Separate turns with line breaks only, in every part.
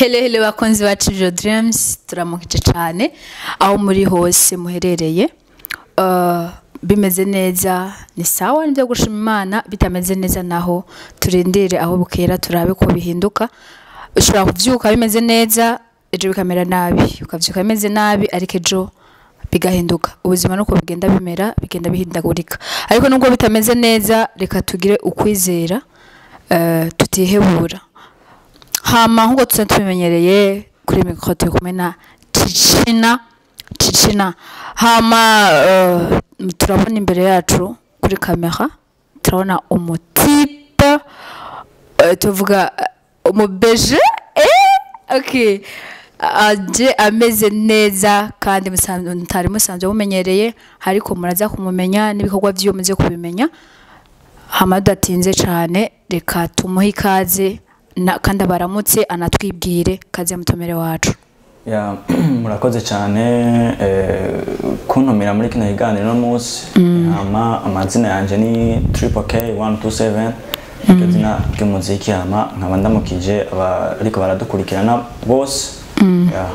Hello bakunzi bacu Jo Dreams turamukije cyane aho muri hose muherereye bimeze neza ni sawa nibyo gushima Imana bitameze neza naho turindire aho bukera turabe ko bihinduka ushobora kuvyuka bimeze neza ejo bikamera nabi ukavyuka bimeze nabi ariko ejo bigahinduka ubuzima nuko bigenda bimera bigenda bihindagurika ariko nubwo bitameze neza reka tugire ukwizera tutihebura hama nkuko tumenyereye kuri micro turi kumwe na Cicina hama turabona imbere yacu kuri kamera turabona umutipe tuvuga umubeje okay aje ameze neza kandi musanzwe mumenyereye ariko muraza kumumenya n'ibikorwa byo muze kubimenya hama datinze cyane reka tumuhe ikaze kandi baramutse anatwibwire kaze mutomere wacu
ya murakoze cyane kuntumira muri kino higaniro no munsi hama amazina yanje ni Triple K 127 kazina k'umuziki hama nkaba ndamukije ariko baradukurikirana bose ya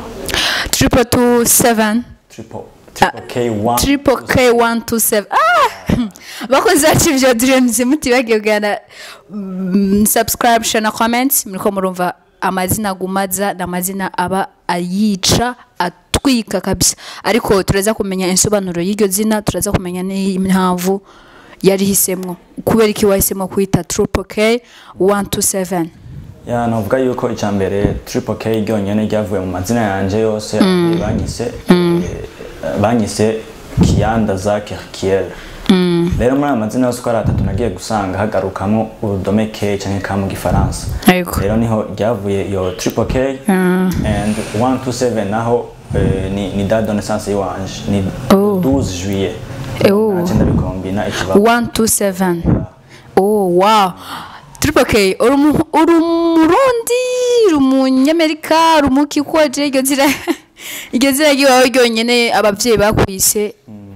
Triple K 127 bakoze acivyo dreams mutibagiye gana subscribe na comments muriko murumva amazina gumaza n'amazina aba ayica atwika kabisa ariko turaza kumenya insobanuro y'iryo zina turaza kumenya n'impamvu yari hisemwo kubera iki wahisemo kwita Triple K 127
ya navuga yuko icambere Triple K ryonyene ryavuye mu mazina yanje yose banyise Kianda Zakir Kiel rero muri amazina yose uko ari atatu nagiye gusanga hagarukamo urudome K canke ka mu gifaransa rero niho ryavuye yo Triple K and 127 naho ni date de naissance yiwanje ni 12 juillet agenda bikombina ikibazo
127 oh wow Triple K urumurundi rumunyamerika rumuki koje iryo zira giwawe ryonyene abavyeyi bakwise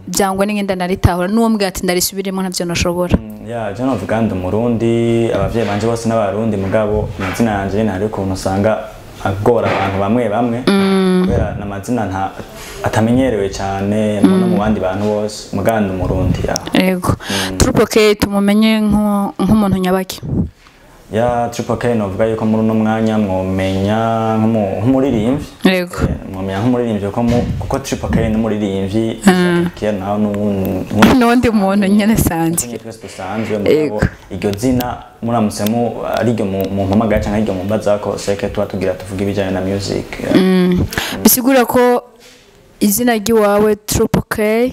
byangwa n'ingenda naritahura nuwo mbwa ati ndarisubiremo ntavyo nashobora
ya je novuga ndi umurundi abavyeyi banje bose n'abarundi mugabo amazina yanje ntari ukuntu usanga agora abantu bamwe kubera n'amazina atamenyerewe cyane no mu bandi bantu bose muganda umurundi ya
yego Triple K tumumenye nk'umuntu nyabaki
ya Triple K novuga yuko muri no mwanya mwomenya nk'umuririmbyi
yego
mwomenya nk'umuririmbyi kuko Triple K n'umuririmbyi kiya naho
n'undi muntu nyene sanzwe
twese dusanzwe mugabo iryo zina muramusemo ari ryo mu mpamagaye cyangwa iryo mu mbazako seke tugira tuvuga ibijyanye na music
bisigura ko izina ry'iwawe Triple K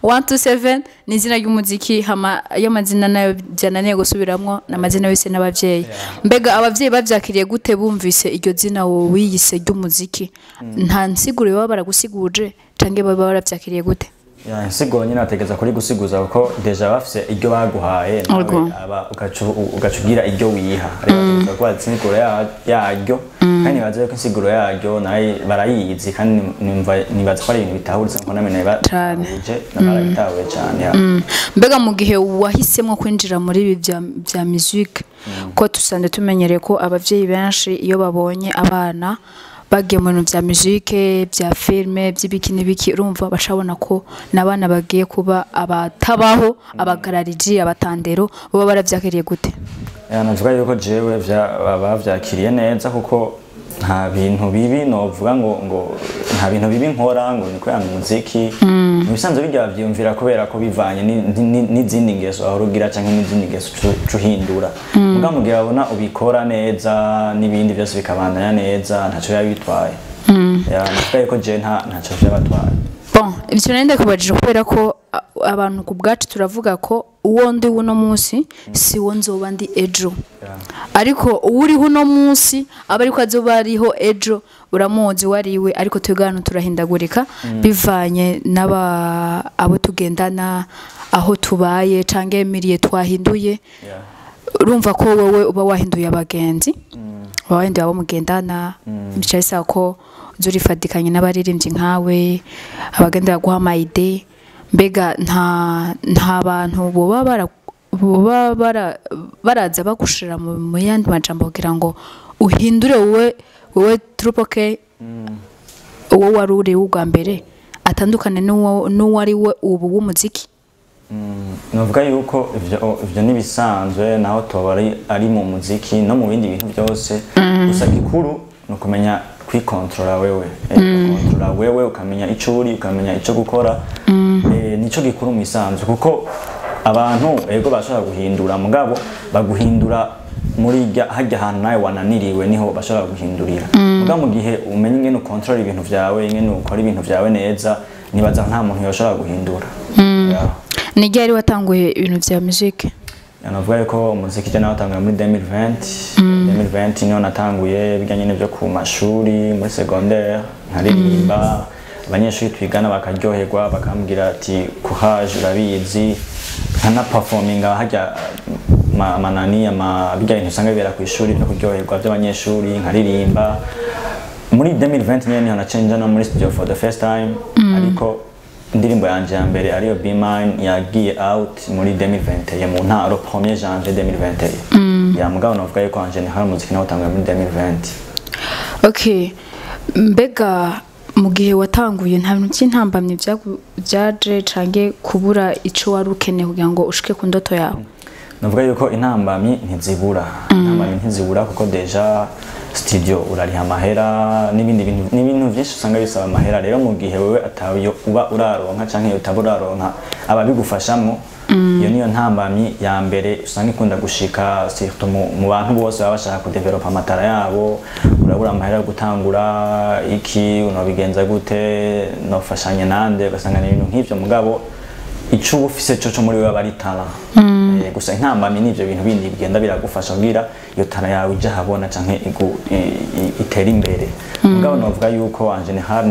127 ni izina ry'umuziki hama y'amazina nayo byananiye gusubiramwo n'amazina yose n'abavyeyi mbega abavyeyi bavyakiriye gute bumvise iryo zina wowe wiyise ry'umuziki nta nsiguro baba baragusiguje canke baba baravyakiriye gute
ya nsiguro nyine ategeza kuri gusiguza kuko deja bafise iryo baguhaye aba ugacugira iryo wiha ariko kwa nsiguro yaryo kandi baze ko insiguro yaryo nayi barayizi kandi nibaza ko ari ibintu bitahuritse ko namenye batuje nabarabitawe cyane
mbega mu gihe wahisemo kwinjira muri ibi bya music ko tusande tumenyereye ko abavyeyi benshi iyo babonye abana bagiye mu bintu bya musique bya filme by'ibikini biki urumva bashabona ko nabana bagiye kuba abatabaho abagarariji abatandero bo baravyakiriye gute
navuga yuko jewe bavyakiriye neza kuko nta bintu bibi novuga ngo nta bintu bibi nkora ngo ni kwanga umuziki bisanzwe bijya byumvira kubera ko bivanye n'izindi ngeso aho rugira canke n'izindi ngeso cuhindura muga mugihe abona ubikora neza n'ibindi byose bikabandanya neza ntaco yabitwaye ya navuga yuko je ntaco byabatwaye
bon ivyo nende kubajije kubera ko abantu ku bwacu turavuga ko uwo ndi uno munsi si wo nzoba ndi ejo ariko uri uno munsi abariko azoba ariho ejo uramuzi wariwe ariko twigana turahindagurika bivanye abo tugendana aho tubaye canke miriye twahinduye urumva ko wowe uba wahinduye abagenzi wahinduye abo mugendana bicari ko zurifadikanye n'abaririmbyi nkawe abagendera guha mayide mbega nta bantu boba boba baraza bagushira mu yandi majambo kugira ngo uhindure wowe Triple K uwo wari uri ubwa mbere atandukane n'uwo ari we ubu w'umuziki?
Navuga yuko ivyo nibisanzwe naho toba ari mu muziki no mu bindi bintu byose, gusa gikuru no kumenya kwikontrola wewe, kontrola wewe ukamenya ico uri, ukamenya ico gukora, nico gikuru mu isanzwe, kuko abantu ego bashaka guhindura mugabo baguhindura muri hajya ahantu nawe wananiriwe niho bashaka guhindurira. Mugabo mu gihe umenye ingene ukontrola ibintu vyawe, ingene ukora ibintu vyawe neza, nibaza nta muntu yoshaka guhindura.
Ni ryari watanguye ibintu vya music?
Navuga yuko umuziki je natanguye muri 2020 niho natanguye bijyanye n'ibyo ku mashuri muri secondaire, nkaririmba abanyeshuri twigana bakaryoherwa bakambwira ati courage urabizi, nkana performinga hajya amanani bijya ibintu usanga bibera ku ishuri no kuryoherwa by'abanyeshuri, nkaririmba. Muri 2020 niho na change no muri studio for the first time, ariko indirimbo yanje ya mbere ariyo Be Mine yagiye out muri 2021 mu ntaro 1er janvier 2021. Ya mugabo navuga yuko anje ni hari umuziki nawo utanguye muri 2020.
Okay, mbega mu gihe watanguye nta bintu by'intambamye byaje cange kubura ico wari ukeneye kugira ngo ushike ku ndoto yawe?
Navuga yuko intambamye ntizibura kuko deja studio urariha amahera n'ibintu byinshi usanga bisaba amahera. Rero mu gihe wewe atayo uba uraronka canke utaburaronka ababigufashamo, iyo niyo ntambamye ya mbere usanga ikunda gushika surtout mu bantu bose baba bashaka ku develop amatara yabo. Urabura amahera yo gutangura iki, unobigenza gute, nofashanye nande, ugasanga ibintu nk'ivyo. Mugabo ico ufise cyo muri wewe bari talent. Gusa intambamye n'ivyo bintu bindi bigenda biragufasha kugira iyo tara yawe ija habona canke itera imbere. Mugabo navuga yuko en general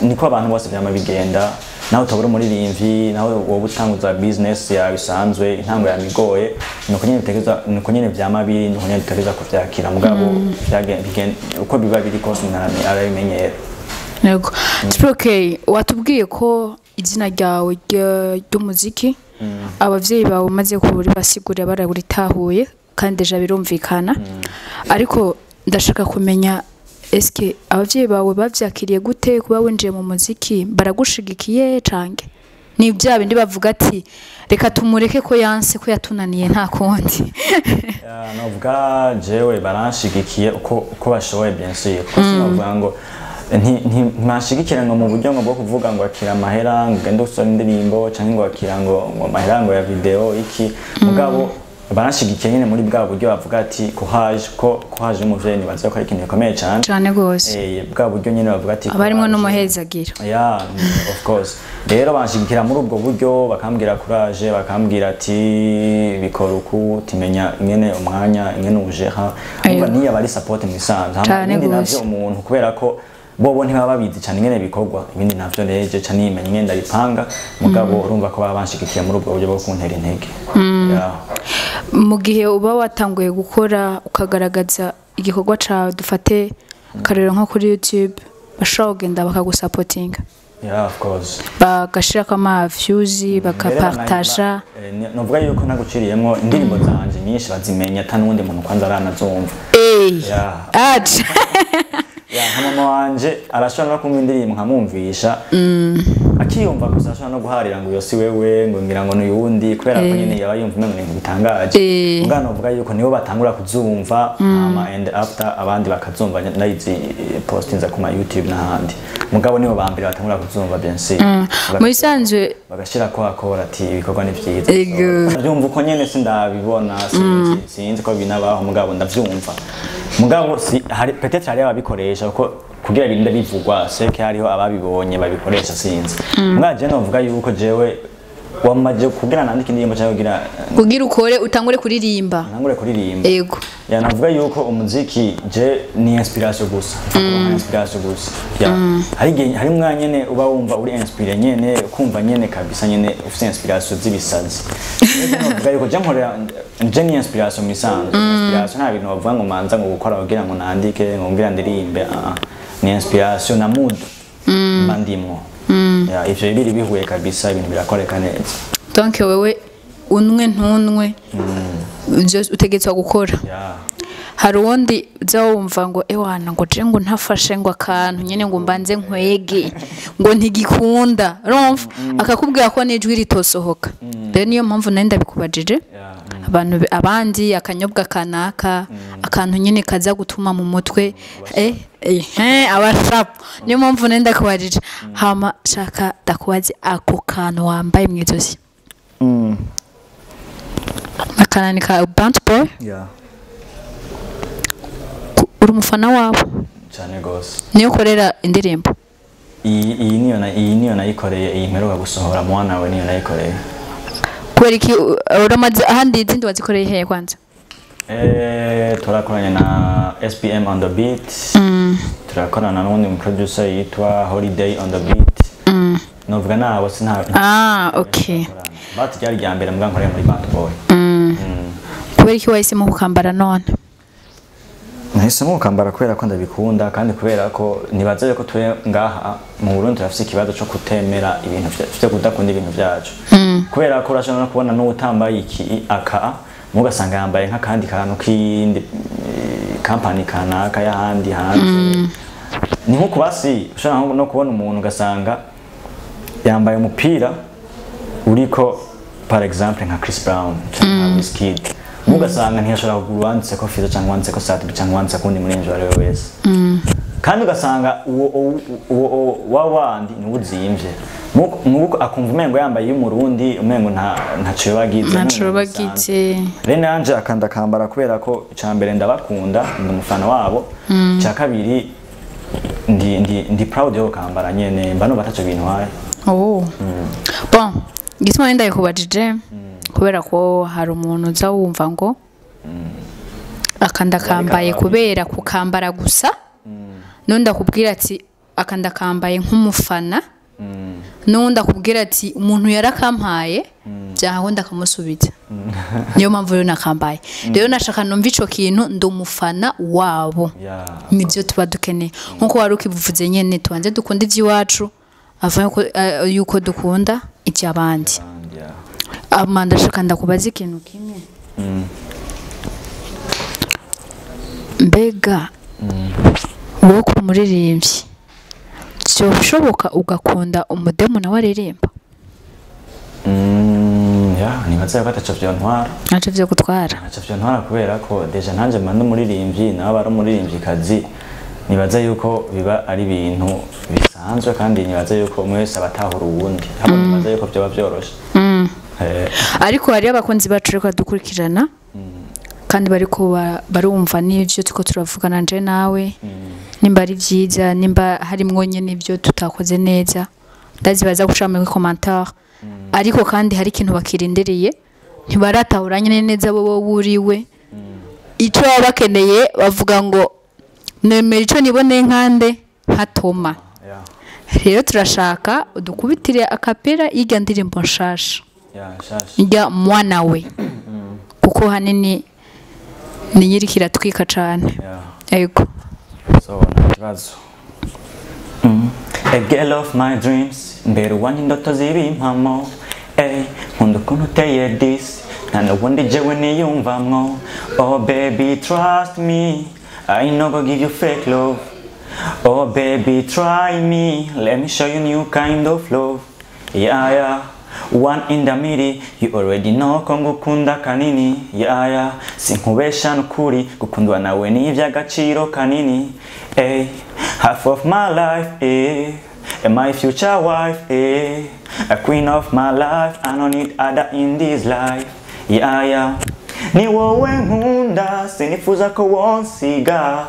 niko abantu bose byama bigenda, naho utabura muri rimvi, naho wowe utanguza business yawe isanzwe, intango ya migoye, nuko nyene vyama biri, nuko nyene bitegeza kuvyakira. Mugabo bigenda uko biba biri kose umuntu arabimenyera.
Yego. Triple K, watubwiye ko izina ryawe ry'umuziki abavyeyi bawe maze kuburi basigurira baraguritahuye kandi deja birumvikana, ariko ndashaka kumenya eske abavyeyi bawe bavyakiriye gute kuba winjiye mu muziki? Baragushigikiye canke ni bya bindi bavuga ati reka tumureke ko yanse ko yatunaniye nta kundi?
Navuga jewe baranshigikiye uko bashoboye bien sûr, kuko sinavuga ngo ntashigikira ngo mu buryo bwo kuvuga ngo akira amahera ngo gende usoma indirimbo canke ngo akira ngo amahera ngo ya video iki. Mugabo barashigikiye nyine muri bwa buryo bavuga ati courage umuvyeyi nibaza ko ari ikintu gikomeye cyane
gose.
Bwa buryo nyine bavuga ati
abarimwe n'umuhezagira.
Of course. Rero banshigikira muri ubwo buryo, bakambwira courage, bakambwira ati bikora uku, timenya ingene umwanya ingene ujeha. Umva niya bari support mu isanzwe. Hamwe navyo umuntu kubera ko bobo ntibaba babizi cyane ingene bikorwa, ibindi navyo reje cyane imenya ingenda bipanga. Mugabo urumva ko baba banshigikiye muri ubwo buryo bwo kuntera intege.
Mu gihe uba watanguye gukora ukagaragaza igikorwa cawe, dufate akarero nko kuri YouTube, bashobora kugenda bakagusapotinga?
Of course.
Bagashirako ama views, bakapartaja.
Novuga yuko naguciriyemo indirimbo zanje nyinshi bazimenya atanundi muntu kwanza aranazumva. Mama wanje arashobora no kumva indirimbo nkamumvisha, akiyumva gusa ashobora no guharira ngo yosi wewe ngo ngira ngo n'uyundi, kubera ko nyine yaba yumva umengo n'ibintu bitangaje. Mugano uvuga yuko nibo batangura kuzumva, and after abandi bakazumva nayizi postinza ku ma YouTube n'ahandi. Mugabo nibo bambira batangura kuzumva bien sûr.
Muri sanzwe
bagashira ko akora ati ibikorwa ni vyiza. Ndavyumva uko nyene sindabibona, sinzi ko binabaho, mugabo ndavyumva. Mugabo hari peut-être hari ababikoresha uko kugira birinde bivugwa, seke hariho ababibonye babikoresha sinzi. Mwaje novuga yuko jewe wamaje kugira nandika indirimbo cyangwa kugira ukore utangure kuririmba. Ntangure kuririmba.
Yego.
Navuga yuko umuziki je ni inspiration gusa. Inspiration gusa. Hari mwanyene uba wumva uri inspire nyene, kumva nyene kabisa nyene ufite inspiration z'ibisazi. Navuga yuko je nkorera je ni inspiration misanzwe. Inspiration nta bintu bavuga ngo manza ngo gukora kugira ngo nandike ngo ngira ndirimbe. Ni inspiration na mood bandimo. Ivyo biri bihuye kabisa, ibintu birakoreka neza.
Donc wewe unwe ntunwe utegetswe gukora hari uwundi uza wumva ngo ewana ngo je ngo ntafashe ngo akantu nyene ngo mbanze nkwege ngo ntigikunda urumva akakubwira ko n'ijwi ritosohoka rero niyo mpamvu nari ndabikubajije abantu abandi akanyobwa kanaka akantu nyene kaza gutuma mu mutwe abashap niyo mpamvu nari ndakubajije hama shaka ndakubaze ako kantu wambaye mu izosi akanani ka band boy uri umufana wabo
cyane gose
niyo ukorera indirimbo
iyi niyo nayikoreye iyi mperuka gusohora mwana we niyo nayikoreye
kubera iki uramaze ahandi izindi wazikoreye hehe kwanza
turakoranye na SPM on the beat turakorana n'undi mu producer yitwa Holiday on the beat novuga nabo
okay
but ryari rya mbere mbwa nkoreye muri band boy
kubera iki wahisemo kukambara none
nahisemo kukambara kubera ko ndabikunda kandi kubera ko nibaza yuko twe ngaha mu Burundi turafise ikibazo cyo kutemera ibintu byo kudakunda ibintu byacu kubera ko urashobora kubona n'utambaye iki aka mugasanga yambaye nk'akandi kantu k'indi company kanaka y'ahandi hanze ni nko kubasi ushobora no kubona umuntu ugasanga yambaye umupira uriko par exemple nka Chris Brown cyangwa Wizkid mugasanga ntiyashobora kugura wanditse ko Fizo cyangwa wanditse ko Sat cyangwa wanditse ko ndi murenjo ari we wese kandi ugasanga uwo wandi ni uzimvye nuko akumva umengo yambaye y'umurundi umengo ntaco bagize rene nanje akanda kambara kubera ko icambere ndabakunda ndi umufana wabo cya kabiri ndi proud yo kambara nyene mba no bataco bintu haye
bon gituma nenda yakubajije kubera ko hari umuntu uza wumva ngo akanda kambaye kubera kukambara gusa none ndakubwira ati akanda kambaye nk'umufana none ndakubwira ati umuntu yarakampaye byaho ndakamusubiza niyo mpamvu rero nakambaye rero nashaka numva ico kintu ndo umufana wabo nibyo tuba dukeneye nkuko wari ukivuze nyene tubanze dukunda iby'iwacu ava yuko dukunda iby'abandi Amanda shaka ndakubaza ikintu kimwe mbega wowe ku muririmbyi cyo bishoboka ugakunda umudemo nawe aririmba
nibaza ko ataco byo ntwara
naco byo gutwara
naco byo ntwara kubera ko deja nanje manda umuririmbyi nawe ari umuririmbyi kazi nibaza yuko biba ari ibintu bisanzwe kandi nibaza yuko umwe wese abatahura uwundi habo nibaza yuko byo byoroshe
ariko hari abakunzi bacu reka dukurikirana kandi bariko barumva n'ivyo tuko turavugana nje nawe nimba ari vyiza nimba harimwo nyene n'ivyo tutakoze neza ndazibaza gushama muri commentaire ariko kandi hari ikintu bakirindereye ntibaratahura nyene neza bo buriwe ico bakeneye bavuga ngo nemera ico nibone nkande hatoma rero turashaka udukubitire akapera yiga ndirimbo nshasha njya mwana we kuko hanini ni nyirikira twika cyane yego
so nakibazo a girl of my dreams mbere wanjye indoto z'ibimpamo nkunda ukuntu uteye this nta n'ubundi jewe niyumvamwo oh baby trust me I no go give you fake love oh baby try me let me show you new kind of love yeah one in the middle you already know ko ngukunda kanini sinkubesha nukuri gukundwa nawe ni ivy'agaciro kanini half of my life and my future wife a queen of my life I don't need other in this life ni wowe nkunda sinifuza ko wonsiga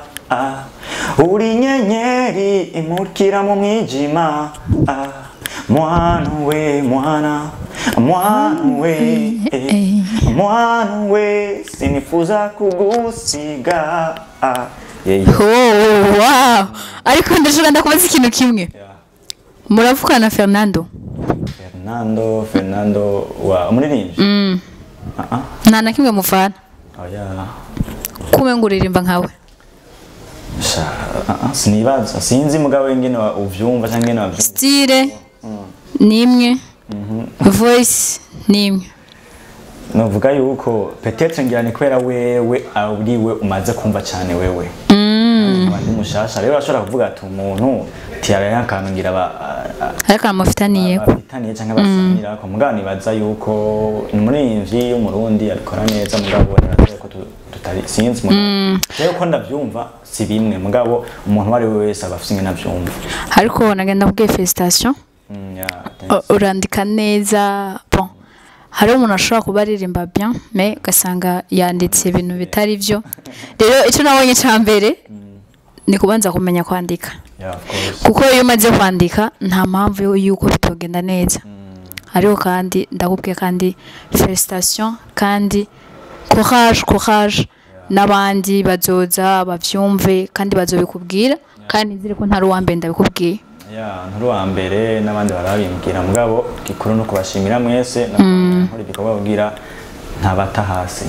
uri nyenyeri imurikira mu mwijima mwana we sinifuza kugusiga
wow ariko ndashaka ndakubaza ikintu kimwe muravukana Fernando
wa umuririmbyi
nta na kimwe mufana kume nguririmba nkawe
sinibaza sinzi mugabo ingene uvyumva cyangwa ingene wavyumva
style nimwe voice nimwe
novuga yuko peut-être ngira ni kwera wewe uriwe umaze kumva cyane wewe abandi mushasha rero ashobora kuvuga ati umuntu tiyara yakantu ngira
ariko amufitaniye
cyangwa basanira ko mugani baza yuko umurimvyi y'umurundi abikora neza mugabo naravuga ko tutari sinzi rero ko ndavyumva si bimwe mugabo umuntu wari wese abafite navyumva
ariko nagenda kubwiye felicitation urandika neza bon hari umuntu ashobora kuba aririmba bien mais ugasanga yanditse ibintu bitari byo rero icyo nabonye cya mbere ni kubanza kumenya kwandika kuko iyo umaze kwandika nta mpamvu yuko bitogenda neza ariko kandi ndakubwiye kandi felicitation kandi courage n'abandi bazoza bavyumve kandi bazobikubwira kandi nzire ko ntari uwambere ndabikubwiye
nturi uwa mbere n'abandi barabimbwira mugabo gikuru no kubashimira mwese nkora ibikorwa babwira ntabata hasi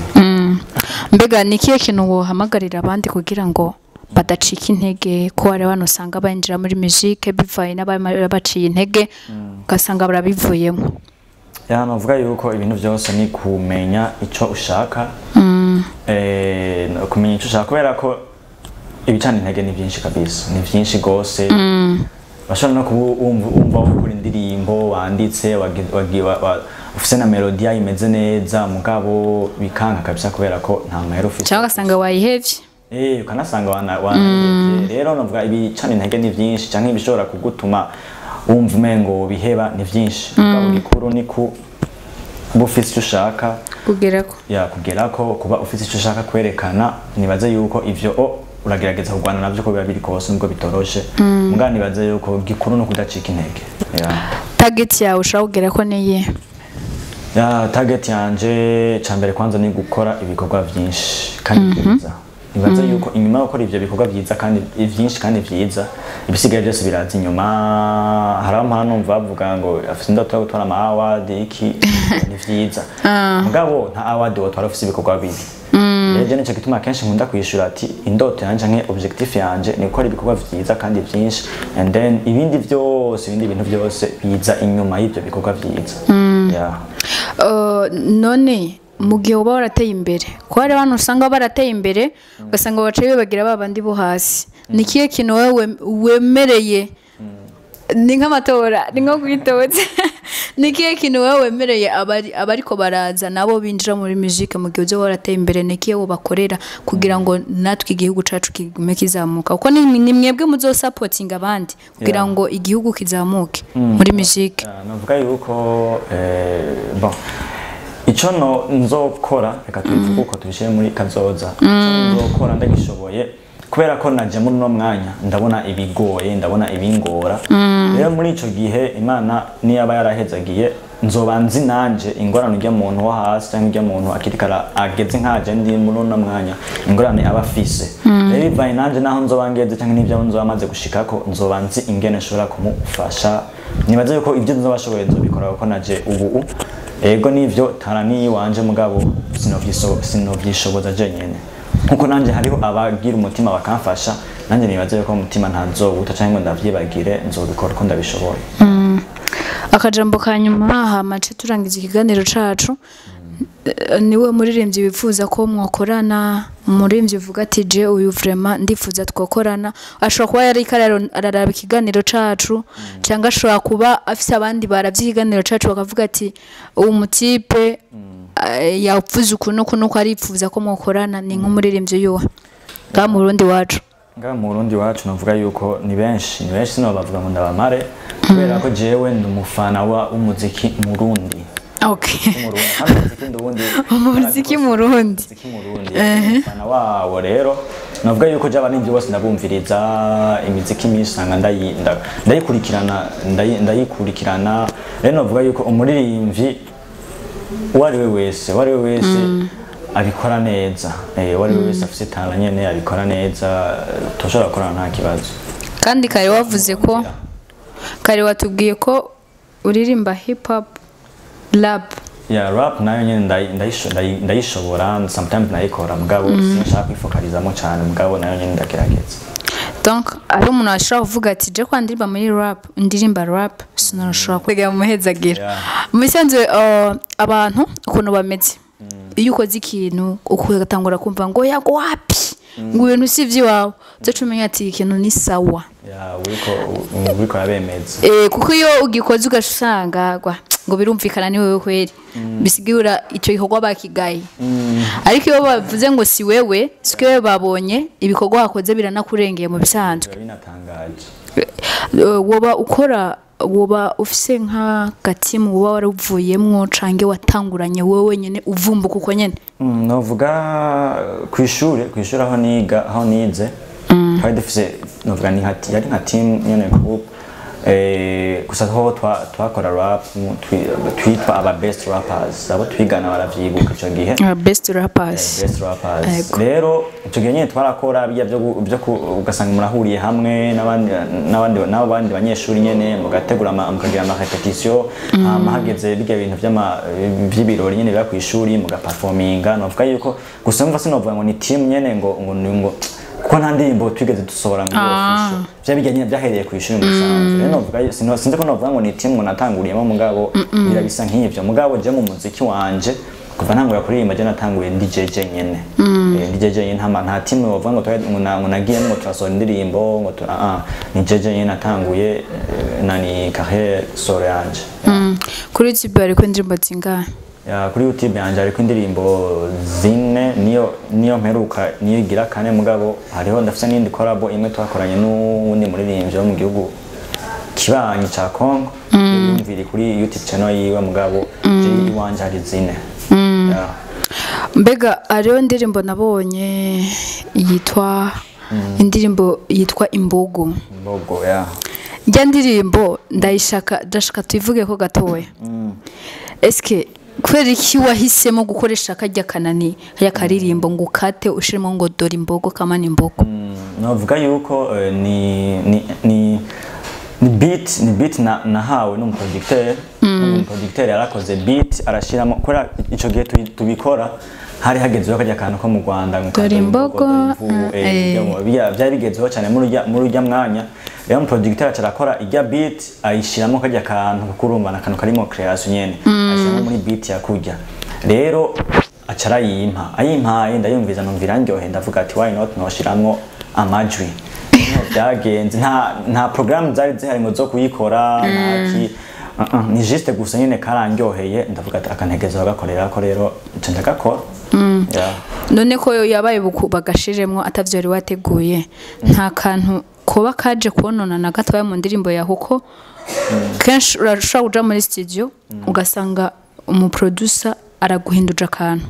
mbega ni ikihe kintu wohamagarira abandi kugira ngo badacika intege ko hari abantu usanga binjira muri musique bivaye n'abaciye intege ugasanga barabivuyemo
navuga yuko ibintu byose ni kumenya icyo ushaka kumenya icyo ushaka kubera ko ibicana intege ni byinshi kabisa ni byinshi gose bashobora no kumva ukora indirimbo wanditse ufise na melodiya imeze neza mugabo bikanka kabisa kubera ko nta mahera ufite
cyangwa ugasanga wayihevye
ukanasanga wanahevye rero navuga ibicana intege ni byinshi cyangwa ibishobora kugutuma wumva umengo biheba ni byinshi mugabo gikuru ni ku bufise icyo ushaka kugerako kuba ufise icyo ushaka kwerekana nibaze yuko ivyo uragerageza kugwana navyo ko biba biri kose nubwo bitoroshe mugabo nibaze yuko gikuru no kudacika intege
target yawe ushaka kugera ko niye
target yanje cyambere kwanza ni gukora ibikorwa byinshi kandi byiza nibaze yuko inyuma yo gukora ivyo bikorwa byiza kandi byinshi kandi byiza ibisigaye byose biraza inyuma hari amahano bavuga ngo afite indoto yo gutora ama award iki ni vyiza mugabo nta award wotwara ufite ibikorwa bibi rero nicyo gituma kenshi nkunda kwishura ati indoto yanje nke objectif yanje ni gukora ibikorwa vyiza kandi byinshi and then ibindi bintu byose biza inyuma y'ibyo bikorwa byiza
none mu gihe uba warateye imbere ko hari abantu usanga barateye imbere ugasanga baciye bibagira babandi bo hasi ni ikihe kintu wowe wemereye ni nk'amatora ni nko kwitotse ni ikihe kintu wowe wemereye abariko baraza nabo binjira muri musique mu gihe uzo warateye imbere ni ikihe wo bakorera kugira ngo natwe igihugu cacu kigume kizamuka kuko ni mwebwe muzo supporting abandi kugira ngo igihugu kizamuke muri musique
navuga yuko bon icyo nzokora reka tubivuge uko tubishyire muri kazoza icyo nzokora ndagishoboye kubera ko naje muri no mwanya ndabona ibigoye ndabona ibingora rero muri ico gihe Imana niyaba yarahezagiye nzobanzi nanje ingorane ujya muntu wo hasi cyangwa ujya muntu akirikara ageze nkaje ndi muri no mwanya ingorane abafise rero bivaye nanje naho nzobangeze cyangwa n'ibyo nzobamaze gushikako nzobanzi ingene nshobora kumufasha nibaze yuko ibyo nzobashoboye nzobikora kuko naje ubu ego nivyo tarani wanje mugabo sinovyishoboza jenyene nkuko nanje hariho abagira umutima bakamfasha nanje nibaze ko umutima ntazowuta cyangwa ndavyibagire nzobikora ko ndabishoboye
akajambo kanyuma hamace turangiza ikiganiro cacu niwe muririmbyi wifuza ko mwokorana umuririmbyi uvuga ati je uyu vraiment ndifuza twokorana ashobora kuba yari araraba ikiganiro cacu cyangwa ashobora kuba afise abandi baravye ikiganiro cacu bakavuga ati uwo mutipe yapfuza ukuntu ko arifuza ko mwokorana ni nk'umuririmbyi yuwa nga mu Burundi wacu
navuga yuko ni benshi no bavuga ngo ndabamare kubera ko jewe ndi umufana w'umuziki mu Burundi
umuziki mu Burundi
umufana wawo rero navuga yuko jaba n'ibyo bose ndabumviriza imiziki myinshi sanga ndayikurikirana rero navuga yuko umuririmbyi wari we wese abikora neza wari we wese afite talent nyene abikora neza toshobora gukora nta kibazo
kandi kare wavuze ko kare watubwiye ko uririmba hip hop rap
rap nayo nyene ndayishobora sometimes nayikora mugabo sinshaka kwifokalizamo cyane mugabo nayo nyene ndagerageza
donc ari umuntu ashobora kuvuga ati je kwandirimba muri rap ndirimba rap sinashobora kwega mu muhezagira mubisanzwe abantu ukuntu bameze iyo ukoze ikintu ugatangura kumva ngo yago wapi ngo ibintu si iby'iwawe uzaca umenya ati ikintu ni sawa
uriko arabemeza
kuko iyo ugikoze ugasanga ngo birumvikana ni wewe kweri bisigura icyo gikorwa bakigaye ariko iyo bavuze ngo si wewe siko wewe babonye ibikorwa wakoze biranakurengeye mu bisanzwe woba ufise nk'agatimu woba waruvuyemwo canke watanguranye wowe nyene uvumbuka uko nyene
novuga kw'ishure aho nize twari dufise novuga yari nka team nyene group gusa ho twakora rap twitwa aba best rappers abo twigana baravyibuka ico gihe
best rappers
rero ico gihe nyene twarakora bya byo ugasanga murahuriye hamwe n'abandi banyeshuri nyene mugategura mukagira ama repetition hageze bijya bintu vy'ibirori nyene biba kw'ishuri mugaperforminga novuga yuko gusa mva sinovuga ngo ni team nyene ngo kuko nta ndirimbo twigeze dusohora ngo official byabijyanye byahereye ku ishuri musanzwe rero novuga sinzi ko novuga ngo ni team ngo natanguriyemo mugabo birabisa nk'ivyo mugabo je mu muziki wanje kuva ntangura kuririmba je natanguye ndi jeje nyene ndi jeje nyene nta team novuga ngo nagiye ngo turasohora indirimbo ngo ni jeje nyene natanguye nani carrière solo yanje
kuri YouTube ariko indirimbo zingahe
kuri YouTube yanje ariko indirimbo zine niyo mperuka niyo igira kane mugabo hariho ndafise n'indi collabo imwe twakoranye n'uwundi muririmbyi wo mu gihugu kibanyi ca Congo yumvira kuri YouTube channel yiwe mugabo je iwanje hari zine
mbega ariyo ndirimbo nabonye yitwa indirimbo yitwa Imbogo njya ndirimbo ndashaka tuivuge ko gatoya eske kubera iki wahisemo gukoresha kajya kanani kajya karirimbo ngo ukate ushiremo ngo dore imbogo kama ni imbogo
navuga yuko ni beat nahawe n'umuproducteur yarakoze beat arashiramo kora ico gihe tubikora hari hagezeho kajya kantu ko mu Rwanda
dore imbogo
byari bigezeho cyane muri ujya mwanya rero umuproducteur acarakora ijya beat ayishiramo kajya kantu kurumva nakantu karimo creation nyene ashiramo muri beat yakujya rero ayimpaye ndayumviza numvira ndyohe ndavuga ati why not noshiramo amajwi byagenze nta program zari zihari ngo zo kuyikora ni juste gusa nyene karandyoheye ndavuga ati akantegezo bagakorera ko rero ndagakora
none ko yabaye bagashiremwo atavyori wateguye nta kantu koba kaje konona na gatoya mu ndirimbo ya huko kenshi urashobora kuja muri studio ugasanga umuproducer araguhinduza akantu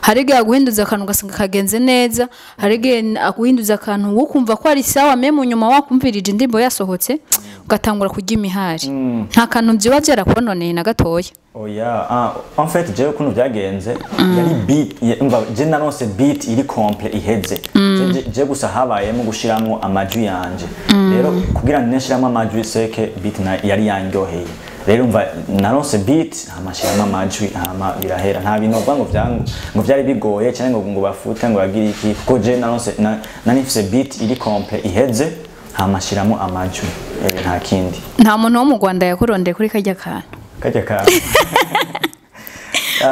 harige aguhinduza akantu ugasanga kagenze neza harige aguhinduza akantu wo kumva ko ari sawa meme nyuma wakumvirije indirimbo yasohotse ugatangura kujya imihari nta kantu byiba byarakononeye na gatoya
en fait je kuntu byagenze yari beat umva je nanose beat iri complet iheze je gusa habayemo gushiramo amajwi yanje rero kugira neshiramo amajwi seke beat yari yandyoheye rero umva nanose beat amashiramo amajwi birahera nta bintu ngo byari bigoye cyane ngo bafute ngo bagire iki kuko je nanose nanifise beat iri complet iheze amashiramo amajwi nta kindi
nta muntu wo mu Rwanda yakurondeye kuri kajya kantu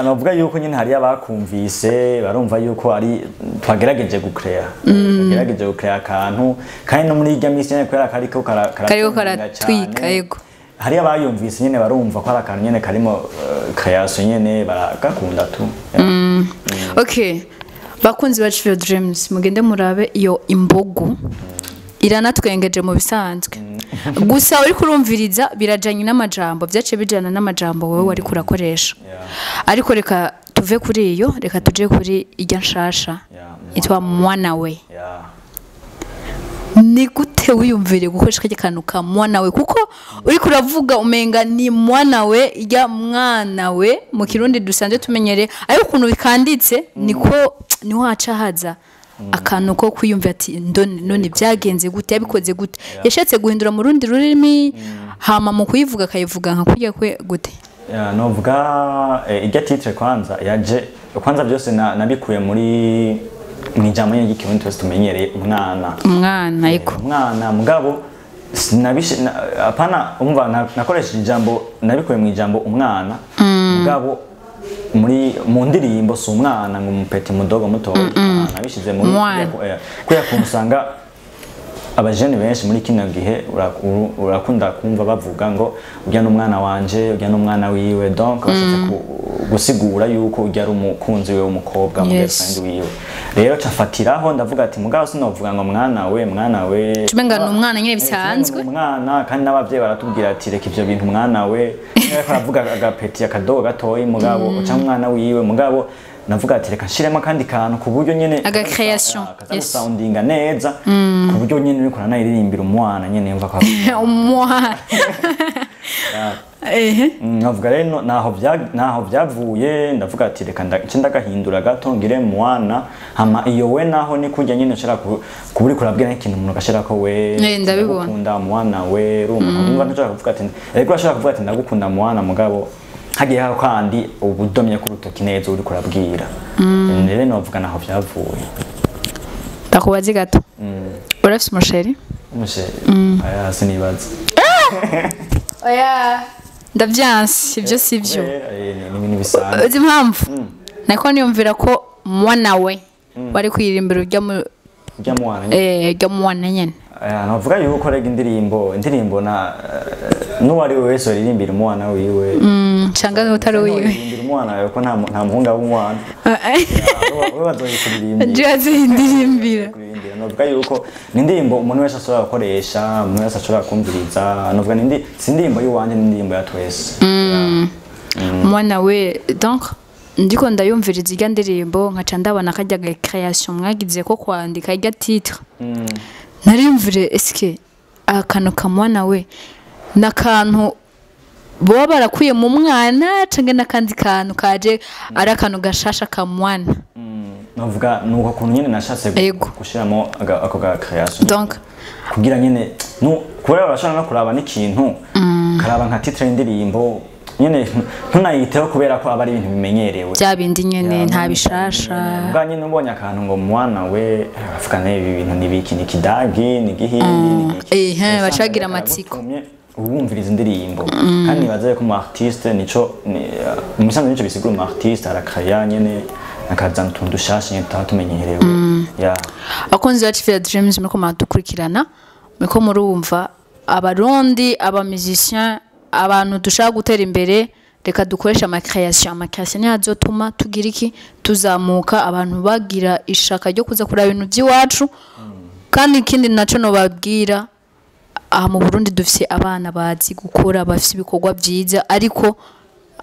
novuga yuko nyine hari abakumvise barumva yuko ari twagerageje gucrea akantu kandi no muri irya misi nyene kwera kariko
karatwika yego
hari abayumvise nyene barumva ko ari akantu nyene karimo création nyene baragakunda tu
okay bakunzi ba Chivio Dreams mugende murabe iyo imbogo iranatwengeje mu bisanzwe gusa uri kurumviriza birajanye n'amajambo byace bijana n'amajambo wowe wari kurakoresha ariko reka tuve kuri iyo reka tuje kuri ijya nshasha itwa mwana we ni gute wiyumvire gukoresha kajya kantu ka mwana we kuko uri kuravuga umenga ni mwana we ijya mwana we mu kirundi dusanzwe tumenyere ariko ukuntu bikanditse niko niho haca haza akantu ko kwiyumvira ati none byagenze gute yabikoze gute yashatse guhindura mu rundi rurimi hama mu kuyivuga akayivuga nka kujya kwe gute
novuga ijya titre kwanza byose nabikuye muri mwijambo y'ikirundi twese tumenyereye umwana
yego
umwana mugabo apana umva nakoresheje ijambo nabikuye mu ijambo umwana mugabo muri mu ndirimbo si umwana ngo umupeti mudogo mutoya nabishize muri kuya kumusanga abajene benshi muri kino gihe urakunda kumva bavuga ngo urya n'umwana wanje urya n'umwana wiwe donc bashatse gusigura yuko urya ari umukunzi we w'umukobwa mu girlfriend wiwe rero cafatiraho ndavuga ati mugabo sinovuga ngo mwana we
tumenga n'umwana nyine bisanzwe
umwana kandi n'abavyeyi baratubwira ati reka ivyo bintu mwana we ariko aravuga agapeti akadogo gatoyi mugabo uca umwana wiwe mugabo navuga ati reka nshiremo kandi kantu ku buryo nyene
aga création
soundinga neza ku buryo nyene uriko nanayiririmbira umwana nyene yumva ko
umwana
navuga rero naho byavuye ndavuga ati reka ndagahindura gato ngire mwana hama iyo we naho ni kujya nyine nshaka kuburi kurabwira ikintu umuntu gashira ko we ndabibona mwana we rumva nshaka kuvuga ati rego ashaka kuvuga ati ndagukunda mwana mugabo hagiye haho kandi ubudomye ku rutoki neza uri kurabwira rero navuga naho byavuye
ndakubazi gato urafise umusheri
aya sinibaza
oya ndavyansi ibyo sivyo
ni ibintu bisanzwe
uzi impamvu nako niyumvira ko mwana we bari kwirimbira urya mwana nyene
navuga yuko rega indirimbo na n'uwari wese waririmbira umwana wiwe
canga utari wiwe
indirimbo umwana yuko nta muhunga w'umwana we bazoyikuririmba
ndirimbira
navuga yuko ni indirimbo umuntu wese ashobora gukoresha umuntu wese ashobora kumviriza navuga si indirimbo y'uwanje ni indirimbo ya twese
mwana we donc ndiko ndayumviriza irya ndirimbo nkaca ndabona kajya création mwagize ko kwandika irya titre nariyumvire eske akantu kamwana we nakantu boba barakwiye mu mwana cange nakandi kantu kaje ari akantu gashasha kamwana
navuga nuko kuntu nyene nashatse gushiramo ako ga création
donc
kugira nyene kubera bashaka no kuraba n'ikintu karaba nka titre y'indirimbo nyene ntunayiteho kubera ko aba ari ibintu bimenyerewe
bya bindi nyene nta bishasha
bwa nyene ubonye akantu ngo mwana we avuga ibi bintu nibiki ni kidagi ni gihindi ni
bacagira amatsiko
ubumviriza indirimbo kandi nibaza ko mu artiste nico umusanzu nico bisigura mu artiste arakaya nyene akazana utuntu dushasha nyene tutatumenyerewe
abakunzi ba TV Dreams muriko muradukurikirana muriko murumva abarundi musiciens abantu dushaka gutera imbere reka dukoresha ama création ni azotuma tugira iki tuzamuka abantu bagira ishaka ryo kuza kuri ibintu by'iwacu kandi ikindi naco no babwira aha mu Burundi dufise abana bazi gukora bafise ibikorwa byiza ariko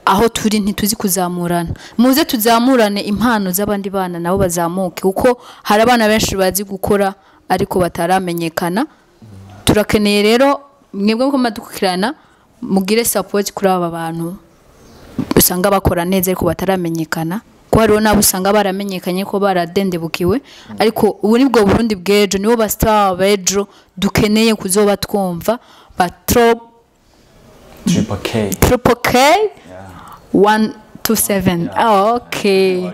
aho turi ntituzi kuzamurana muze tuzamurane impano z'abandi bana nabo bazamuke kuko hari abana benshi bazi gukora ariko bataramenyekana turakeneye rero mwebwe ko madukirana mugire support kuri aba bantu usanga bakora neza ariko bataramenyekana ko hariho nabo usanga baramenyekanye ko baradendebukiwe ariko ubu nibwo Burundi bw'ejo nibo ba star b'ejo dukeneye kuzoba twumva ba Triple K 127 okay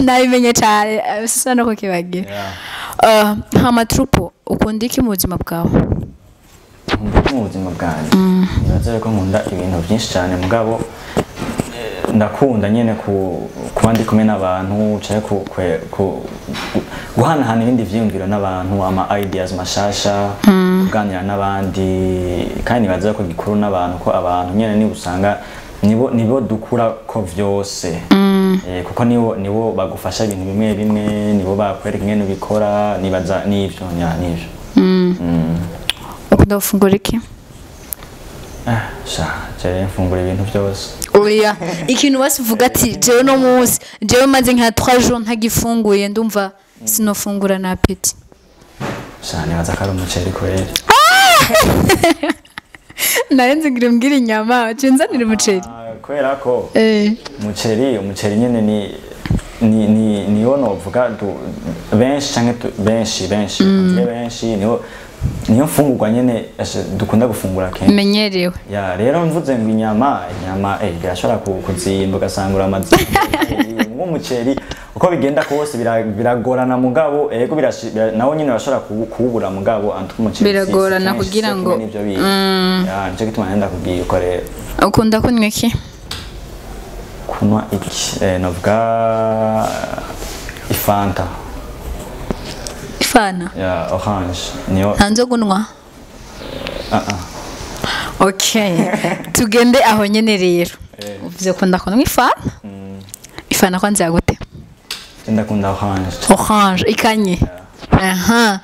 nabimenye cyane sasa no kukibagira hama Triple ukunda iki mu buzima bwawe
mu buzima bwanjye nibaza ko nkunda ibintu byinshi cyane mugabo ndakunda nyene kuba ndi kumwe n'abantu cyane guhanahana ibindi vyiyumviro n'abantu ama ideas mashasha kuganira n'abandi kandi nibaza ko gikuru n'abantu ko abantu nyene ni usanga nibo dukura ko vyose kuko nibo bagufasha ibintu bimwe nibo bakwereka ingene ubikora nibaza nivyo
ukunda gufungura iki
jewe mfungura ibintu byose
oya ikintu basivuga ati jewe no munsi jewe maze nka 3 jours ntagifunguye ndumva sinofungura na apeti
nibaza ko ari umuceri kwera
narenze ngira mbwira inyama cinzanira umuceri
kwera ko umuceri nyene niyo novuga benshi canke benshi niyo mfungurwa nyene dukunda gufungura kenshi
menyerewe
rero mvuze ngo inyama birashobora kuzimba ugasangura amazina nk'umuceri uko bigenda kose biragorana mugabo ego nawo nyine bashobora kuwubura mugabo umuceri
biragorana kugira ngo
nico gituma nenda kubwiye uko rero
ukunda kunywa iki
kunywa iki novuga ifanta ya orange niyo
hanze gunwa okay tugende aho nyene rero uvuze ko ndakunda ifana kwanza yagute
ndakunda
orange ikanye aha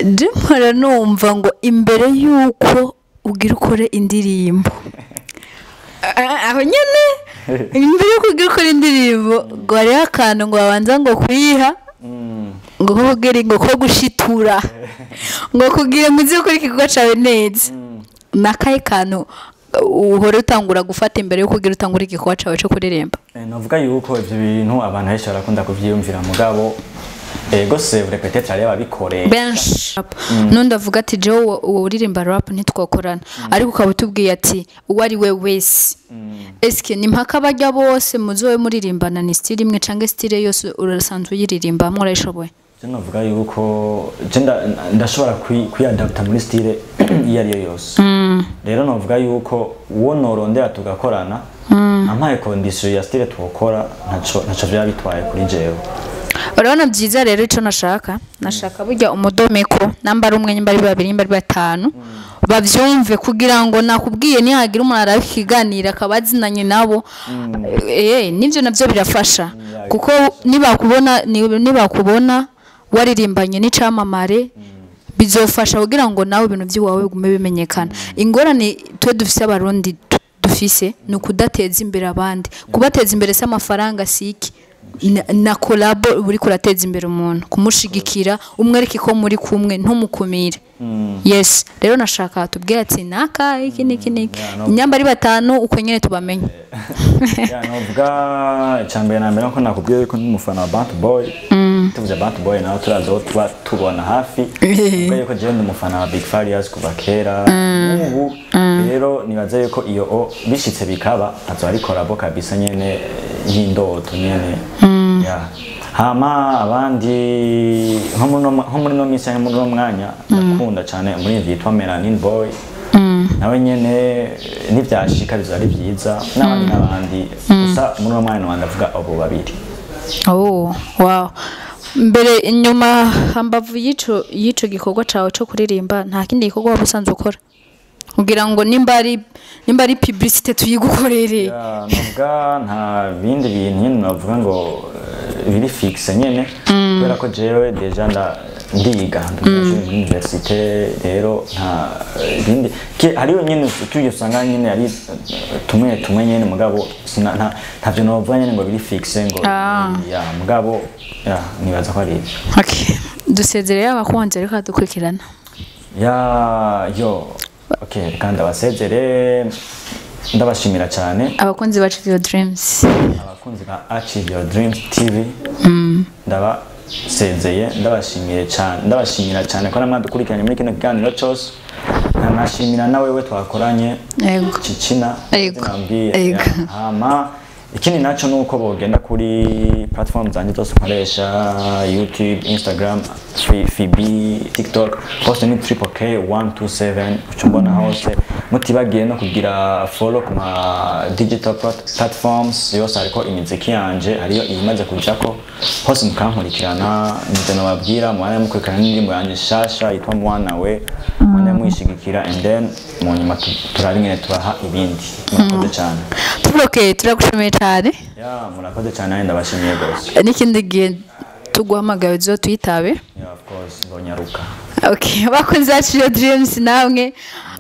Dimara numva ngo imbere yuko ugira ukore indirimbo aho nyene imbere yuko ugira ukore indirimbo ngo hariho akantu ngo babanza ngo kuyiha ngo kugira ngo ko gushitura ngo kugira ngo uzi ukora ikigo cawe neza nakaye kantu uhora utangura gufata imbere yuko ugira utangura igikorwa cawe cyo kuririmba
navuga yuko ivyo bintu abantu benshi barakunda kuvyiyumvira mugabo ego se peut-être ari ababikoreye
benshi nunda avuga ati je uririmba rap ntitwakorana ariko ukabutubwiye ati uwari we wese eske ni mpaka bajya bose muzowe muririmbana ni style imwe canke style yose urasanzwe yiririmba murayishoboye
je navuga yuko je ndashobora kwiadapta muri style iyo ari yo yose rero navuga yuko uwo norondera tugakorana amaye condition ya style twokora ntaco byabitwaye kuri jewe
urabona byiza rero ico nashaka burya umudomeko namba ari umwe nyimba ari babiri nyimba ari batanu bavyumve kugira ngo nakubwiye ni hagira umuntu arakiganira akabazinanye nabo nivyo navyo birafasha kuko nibakubona waririmbanye n'icamamare bizofasha kugira ngo nawe ibintu by'iwawe bigume bimenyekana ingorane twe dufise abarundi dufise no kudateza imbere abandi kubateza imbere se amafaranga siki na collabo uri kurateza imbere umuntu kumushigikira umwereke ko muri kumwe ntumukumire yes rero nashaka tubwira ati naka iki inyamba ari batanu uko nyene tubamenye
novuga cyambere na mbere ko nakubwiye ko n'umufana wa Bant Boy tuvuze Bant Boy naho turazo tubona hafi ubwo yuko je ndumufana wa Big Farious kuva kera ubu rero nibaza yuko iyo bishitse bikaba azo ari collabo kabisa nyene y'indoto nyene hama abandi nko muri no misi muri no mwanya ndakunda cyane muri vyitwa Melanin Boy nawe nyene nivyashika bizari byiza n'abandi gusa muri no mwanya wandavuga abo babiri
wow mbere inyuma hambavu yico gikorwa cawe cyo kuririmba nta kindi gikorwa wabusanzwe ukora kugira ngo nimba ari publicité tuyigukorere
novuga nta bindi bintu nyene navuga ngo biri fixe nyene kubera ko jewe deja ndiga muri université rero nta bindi hariyo nyene tuyo usanga nyene ari tumwe nyene mugabo ntavyo novuga nyene ngo biri fixe ngo mugabo nibaza ko ari
okay dusezereye abakunzi ariko dukurikirana
okay kandi abasezere ndabashimira cyane
abakunzi ba Achieve Your Dreams
abakunzi ba Achieve Your Dreams TV ndabasezeye ndabashimira cyane ko namwe dukurikiranye muri kino kiganiro cyose nashimira nawe we twakoranye Cicina nambwiye hama ikindi naco nuko bogenda kuri platform zanje zose nkoresha YouTube, Instagram, FB, TikTok hose ni @k127 ucumbona hose mutibagiye no kugira follow ku ma digital platforms yose ariko imiziki yanje hariyo imaze kujako hose mukankurikirana nje nababwira mwana mukurikirana n'indirimbo yanje shasha yitwa Mwana we mwana mwishigikira and then mu nyuma turabingene tubaha ibindi murakoze cyane
okay turagushimiye cyane
murakoze cyane ndabashimiye gose
n'ikindi gihe tuguhamagaye zo tuyitabe
of course ndonyaruka
okay bakunze Achieve Your Dreams namwe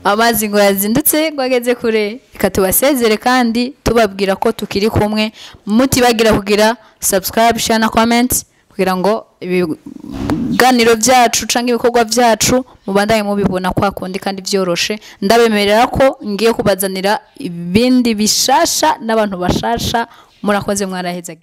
amazi ngo yazindutse gwageze kure ikatubasezere kandi tubabwira ko tukiri kumwe mutibagira kugira subscribe share na comment kugira ngo ibiganiro byacu canke ibikorwa byacu mubandanye mubibona kwa kundi kandi byoroshe ndabemerera ko ngiye kubazanira ibindi bishasha n'abantu bashasha murakoze mwaraheza